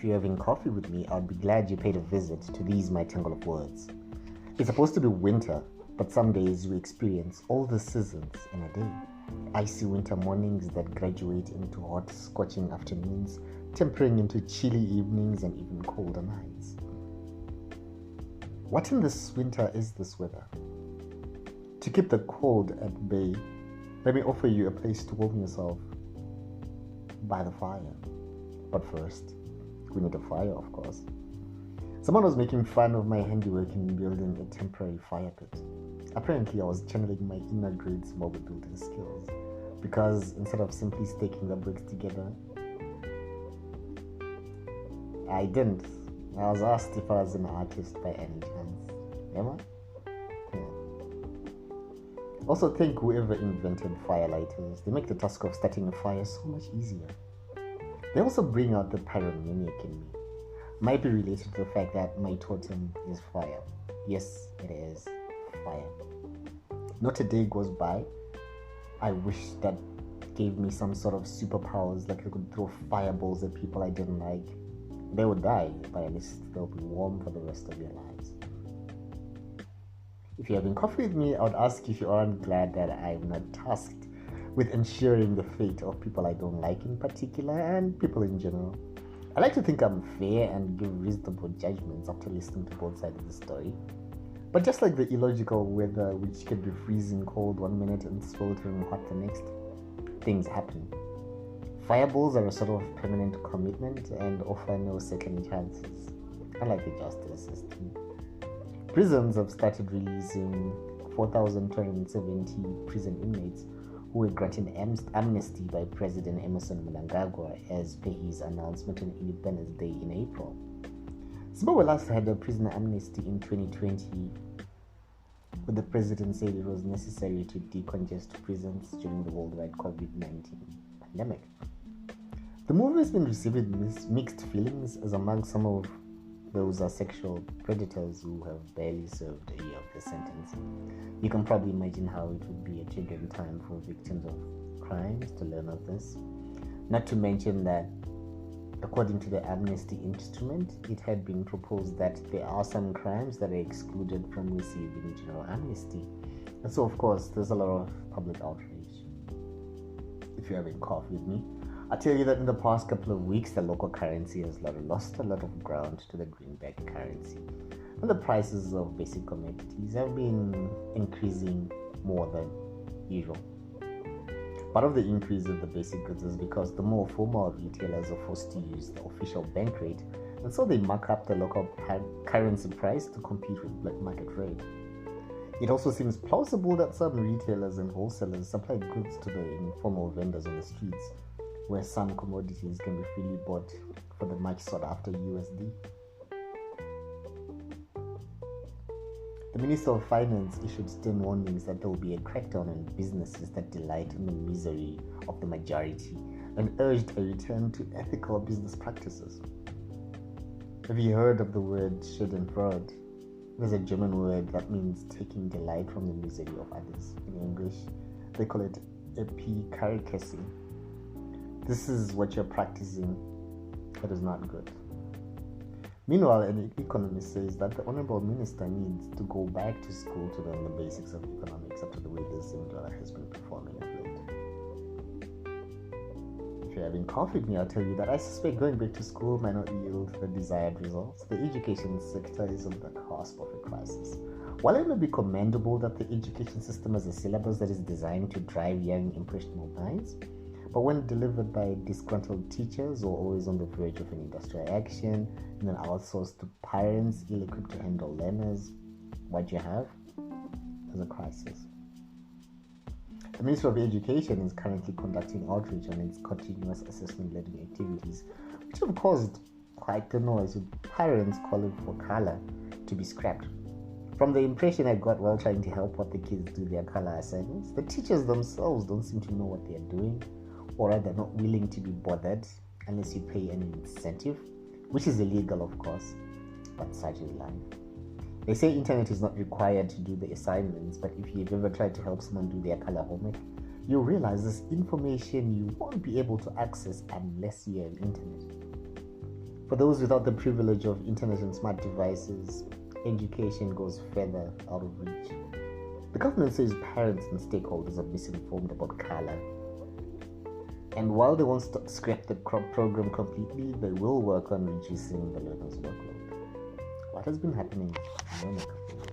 you're having coffee with me, I'd be glad you paid a visit to these my tangle of words. It's supposed to be winter, but some days we experience all the seasons in a day. Icy winter mornings that graduate into hot, scorching afternoons, tempering into chilly evenings and even colder nights. What in this winter is this weather? To keep the cold at bay, let me offer you a place to warm yourself by the fire. But first, we need a fire, of course. Someone was making fun of my handiwork in building a temporary fire pit. Apparently, I was channeling my inner grade small building skills, because instead of simply staking the bricks together, I didn't. I was asked if I was an artist by any chance. Am I? Yeah. Also, thank whoever invented firelighters. They make the task of starting a fire so much easier. They also bring out the pyromaniac in me. Might be related to the fact that my totem is fire. Yes, it is fire. Not a day goes by I wish that gave me some sort of superpowers, like I could throw fireballs at people I didn't like. They would die, but at least they'll be warm for the rest of their lives. If you're having coffee with me, I would ask if you aren't glad that I'm not tasked with ensuring the fate of people I don't like in particular and people in general. I like to think I'm fair and give reasonable judgments after listening to both sides of the story. But just like the illogical weather, which can be freezing cold one minute and sweltering hot the next, things happen. Fireballs are a sort of permanent commitment and offer no second chances, unlike the justice system. Prisons have started releasing 4,270 prison inmates who were granted amnesty by President Emerson Mnangagwa as per his announcement on Independence Day in April. Zimbabwe last had a prisoner amnesty in 2020, but the president said it was necessary to decongest prisons during the worldwide COVID-19 pandemic. The movie has been receiving mixed feelings, as among some of those are sexual predators who have barely served a year of their sentence. You can probably imagine how it would be a triggering time for victims of crimes to learn of this. Not to mention that, according to the amnesty instrument, it had been proposed that there are some crimes that are excluded from receiving general amnesty. And so, of course, there's a lot of public outrage. If you're having coffee with me, I'll tell you that in the past couple of weeks, the local currency has lost a lot of ground to the greenback currency. And the prices of basic commodities have been increasing more than usual. Part of the increase in the basic goods is because the more formal retailers are forced to use the official bank rate, and so they mark up the local currency price to compete with black market rate. It also seems plausible that some retailers and wholesalers supply goods to the informal vendors on the streets, where some commodities can be freely bought for the much sought after USD. The Minister of Finance issued stern warnings that there will be a crackdown on businesses that delight in the misery of the majority and urged a return to ethical business practices. Have you heard of the word Schadenfreude? There's a German word that means taking delight from the misery of others. In English, they call it epicaricacy. This is what you're practicing that is not good. Meanwhile, an economist says that the Honorable Minister needs to go back to school to learn the basics of economics after the way the Zim dollar has been performing of late. If you're having coffee with me, I'll tell you that I suspect going back to school might not yield the desired results. The education sector is on the cusp of a crisis. While it may be commendable that the education system has a syllabus that is designed to drive young, impressionable minds, but when delivered by disgruntled teachers or always on the verge of an industrial action and then outsourced to parents ill-equipped to handle learners, what you have is a crisis. The Ministry of Education is currently conducting outreach on its continuous assessment learning activities, which have caused quite the noise, with parents calling for color to be scrapped. From the impression I got while trying to help what the kids do their color assignments, the teachers themselves don't seem to know what they're doing, or rather not willing to be bothered unless you pay an incentive, which is illegal of course, but such is life. They say internet is not required to do the assignments, but if you've ever tried to help someone do their color homework, you'll realize this information you won't be able to access unless you have internet. For those without the privilege of internet and smart devices, education goes further out of reach. The government says parents and stakeholders are misinformed about color. And while they won't scrap the program completely, they will work on reducing the learners' workload. What has been happening in your neck of the woods?